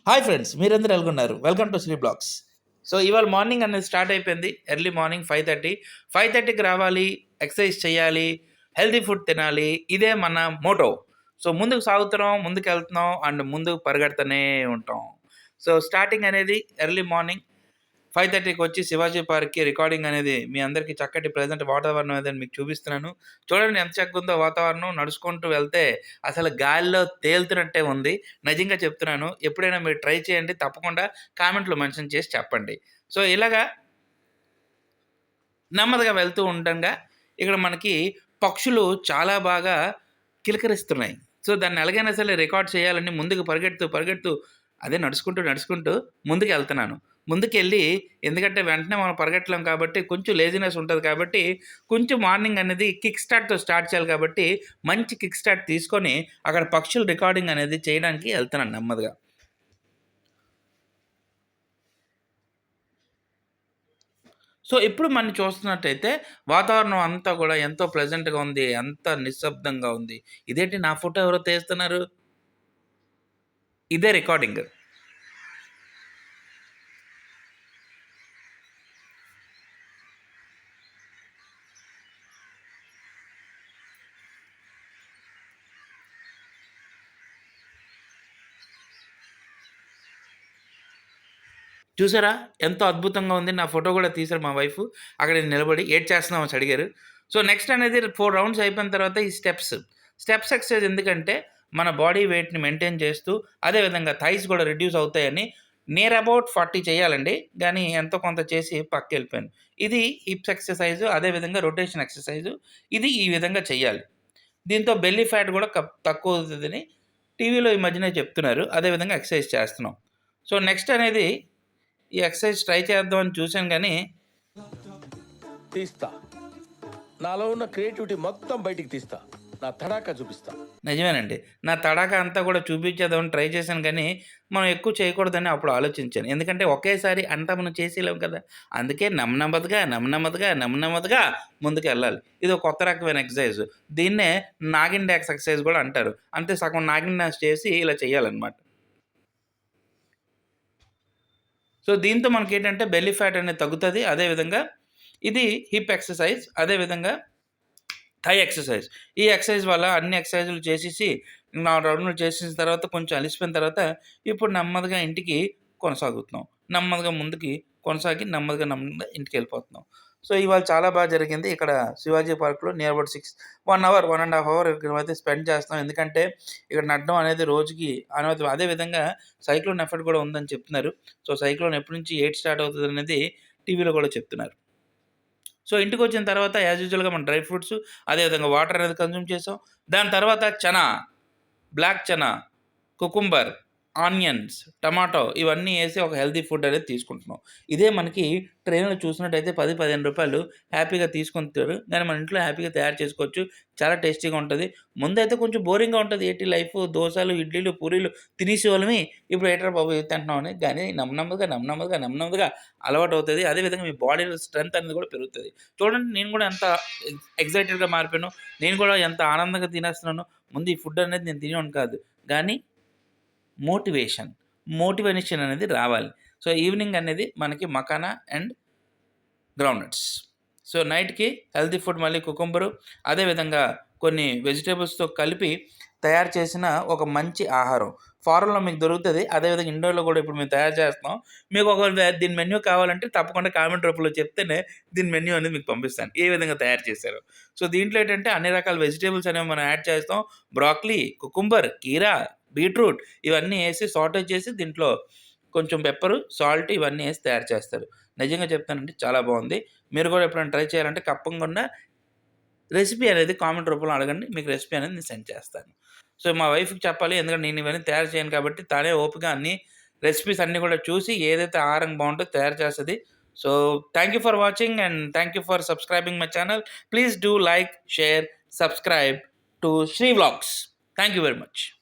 Hi friends, మీరందరూ ఎలాగున్నారు? Welcome to Sri blogs. So ఇవాళ మార్నింగ్ అనేది స్టార్ట్ అయిపోయింది. ఎర్లీ మార్నింగ్ 5:30కి రావాలి, ఎక్సర్సైజ్ చేయాలి, హెల్తీ ఫుడ్ తినాలి. ఇదే మన మోటో. సో ముందుకు సాగుతున్నాం, ముందుకెళ్తున్నాం అండ్ ముందుకు పరిగెడుతూనే ఉంటాం. సో స్టార్టింగ్ అనేది ఎర్లీ మార్నింగ్ 5:30కి వచ్చి శివాజీ పార్క్‌కి రికార్డింగ్ అనేది మీ అందరికీ చక్కటి ప్రెజెంట్ వాతావరణం అనేది మీకు చూపిస్తున్నాను. చూడండి ఎంత చక్కగుందో వాతావరణం. నడుచుకుంటూ వెళ్తే అసలు గాలిలో తేలుతున్నట్టే ఉంది. నిజంగా చెప్తున్నాను. ఎప్పుడైనా మీరు ట్రై చేయండి. తప్పకుండా కామెంట్‌లో మెన్షన్ చేసి చెప్పండి. సో ఇలాగా నెమ్మదిగా వెళ్తూ ఉండంగా ఇక్కడ మనకి పక్షులు చాలా బాగా కిలకరిస్తున్నాయి. సో దాన్ని ఎలాగైనా సరే రికార్డ్ చేయాలని ముందుకు పరిగెడుతూ అదే నడుచుకుంటూ ముందుకెళ్తున్నాను. ముందుకెళ్ళి ఎందుకంటే వెంటనే మనం పరిగెట్టలేం కాబట్టి కొంచెం లేజినెస్ ఉంటది కాబట్టి కొంచెం మార్నింగ్ అనేది కిక్ స్టార్ట్‌తో స్టార్ట్ చేయాలి కాబట్టి మంచి కిక్ స్టార్ట్ తీసుకొని అక్కడ పక్షుల రికార్డింగ్ అనేది చేయడానికి ఎళ్తున్నాను నెమ్మదిగా. సో, ఇప్పుడు మనం చూస్తున్నట్టయితే వాతావరణం అంతా గూడా ఎంతో ప్లెజెంట్‌గా ఉంది. అంతా నిశ్శబ్దంగా ఉంది. ఇదేంటి నా ఫోటో ఎవరో తీస్తున్నారు? ఇదే రికార్డింగ్. చూసారా? ఎంతో అద్భుతంగా ఉంది. నా ఫోటో గూడా తీశారు మా వైఫు. అక్కడ నేను నిలబడి ఏటి వచ్చి అడిగారు. సో, నెక్స్ట్ అనేది 4 రౌండ్స్ అయిపోయిన తర్వాత ఈ స్టెప్స్. స్టెప్స్ ఎక్సర్‌సైజ్ ఎందుకంటే మన బాడీ వెయిట్‌ని మెయింటైన్ చేస్తూ అదే విధంగా థైస్ గూడా రిడ్యూస్ అవుతాయని నియర్ అబౌట్ 40 చేయాలండి. గానీ ఎంతో కొంత చేసి పక్కకెళ్ళిపోయాను. ఇది హిప్స్ ఎక్సర్‌సైజు అదే విధంగా రొటేషన్ ఎక్సర్‌సైజు. ఇది ఈ విధంగా చేయాలి. దీంతో బెల్లీ ఫ్యాట్ గూడా తక్కువవుతదని టీవీలో ఈ మధ్యనే చెప్తున్నారు. అదే విధంగా ఎక్సర్‌సైజ్ చేస్తున్నాం. సో, నెక్స్ట్ అనేది ఈ ఎక్సర్సైజ్ ట్రై చేద్దామని చూసాను గానీ తీస్తా. నాలో ఉన్న క్రియేటివిటీ మొత్తం బయటికి తీస్తా. నా తడాకా చూపిస్తా. నిజమేనండి. నా తడాఖా అంతా కూడా చూపించేద్దామని ట్రై చేశాను గానీ, మనం ఎక్కువ చేయకూడదని అప్పుడు ఆలోచించాను. ఎందుకంటే ఒకేసారి అంతా మనం చేసేయలేం కదా! అందుకే నెమ్మదిగా ముందుకెళ్ళాలి. ఇదో కొత్త రకమైన ఎక్సర్సైజ్. దీన్నే నాగిన్ డాన్స్ ఎక్సర్సైజ్ గూడా అంటారు. అంటే సగం నాగిన్ డాన్స్ చేసి ఇలా చేయాలనమాట. సో, దీంతో మనకేంటంటే బెల్లీ ఫ్యాట్ అనేది తగ్గుతది. అదే విధంగా ఇది హిప్ ఎక్సర్సైజ్. అదే విధంగా థై ఎక్సర్సైజ్. ఈ ఎక్సర్సైజ్ వల్ల అన్ని ఎక్సర్సైజులు చేసేసి 4 రౌండ్‌లు చేసేసిన తర్వాత కొంచెం అలిసిపోయిన తర్వాత ఇప్పుడు నెమ్మదిగా ఇంటికి కొనసాగుతున్నాం. నెమ్మదిగా ముందుకి కొనసాగి నెమ్మదిగా ఇంటికెళ్ళిపోతున్నాం. సో, ఇవాళ చాలా జరిగింది. ఇక్కడ శివాజీ పార్క్‌లో నియర్ అబౌట్ 1 అవర్, 1 ½ అవర్ ఇక్కడైతే స్పెండ్ చేస్తాం. ఎందుకంటే ఇక్కడ నడడం అనేది రోజుకి అనవసరం. అదే విధంగా సైక్లోన్ ఎఫెక్ట్ కూడా ఉందని చెప్తున్నారు. సో, సైక్లోన్ ఎప్పటి నుంచి స్టార్ట్ అవుతదనేది టీవీలో కూడా చెప్తున్నారు. సో, ఇంటికొచ్చిన తర్వాత యాజ్ యూజువల్‌గా మన డ్రై ఫ్రూట్స్, అదే విధంగా వాటర్ అనేది కన్జ్యూమ్ చేసాం. దాని తర్వాత chana, black chana, cucumber, onions, tomato ఇవన్నీ ఏసి ఒక హెల్తీ ఫుడ్ అనేది తీసుకుంటున్నాం. ఇదే మనకి ట్రైన్‌లో చూసినట్టయితే 10, 15 హ్యాపీగా తీసుకుంటారు. కానీ మన ఇంట్లో హ్యాపీగా తయారు చేసుకోవచ్చు. చాలా టేస్టీగా ఉంటది. ముందైతే కొంచెం బోరింగ్‌గా ఉంటది. ఏంటి లైఫు దోసలు, ఇడ్లీలు, పూరీలు తినేసేవాళ్ళమి. ఇప్పుడు ఏంట్రా బాబు ఇవి తింటున్నాం అని. కానీ నెమ్మదిగా అలవాటవుతది. అదే విధంగా మీ బాడీలో స్ట్రెంత్ అనేది కూడా పెరుగుతది. చూడండి నేను కూడా ఎంత ఎక్సైటెడ్‌గా మారిపోయానో. నేను కూడా ఎంత ఆనందంగా తినేస్తున్నానో. ముందు ఈ ఫుడ్ అనేది నేను తినేవాడిని కాదు. గానీ మోటివేషన్ అనేది రావాలి. సో, ఈవినింగ్ అనేది మనకి మకానా అండ్ గ్రౌండ్‌నట్స్. సో, నైట్‌కి హెల్తీ ఫుడ్ మళ్ళీ కుకుంబరు, అదే విధంగా కొన్ని వెజిటబుల్స్‌తో కలిపి తయారు చేసిన ఒక మంచి ఆహారం. ఫారెన్‌లో మీకు దొరుకుతది. అదే విధంగా ఇండియాలో కూడా ఇప్పుడు మేము తయారు చేస్తున్నాం. మీకు ఒకవేళ దీని మెన్యూ కావాలంటే తప్పకుండా కామెంట్ రూపంలో చెప్తేనే దీని మెన్యూ అనేది మీకు పంపిస్తాను. ఏ విధంగా తయారు చేశారో. సో, దీంట్లో ఏంటంటే అన్ని రకాల వెజిటబుల్స్ అనేవి మనం యాడ్ చేస్తాం. బ్రాకలీ, కుకుంబర్, కీరా, బీట్రూట్ ఇవన్నీ ఏసి సాటే చేసి దీంట్లో కొంచెం పెప్పరు, సాల్ట్ ఇవన్నీ ఏసి తయారు చేస్తారు. నిజంగా చెప్తానండి చాలా బావుంది. మీరు కూడా ఎప్పుడైనా ట్రై చేయాలంటే తప్పకుండా రెసిపీ అనేది కామెంట్ రూపంలో అడగండి. మీకు రెసిపీ అనేది నేను సెండ్ చేస్తాను. సో, మా వైఫ్‌కి చెప్పాలి. ఎందుకంటే నేను ఇవన్నీ తయారు చేయను కాబట్టి తనే ఓపికగా అన్ని రెసిపీస్ అన్నీ కూడా చూసి ఏదైతే ఆహారం బావుంటదో తయారు చేస్తది. So, thank you for watching and thank you for subscribing my channel. Please do like, share, subscribe to Sri vlogs. Thank you very much.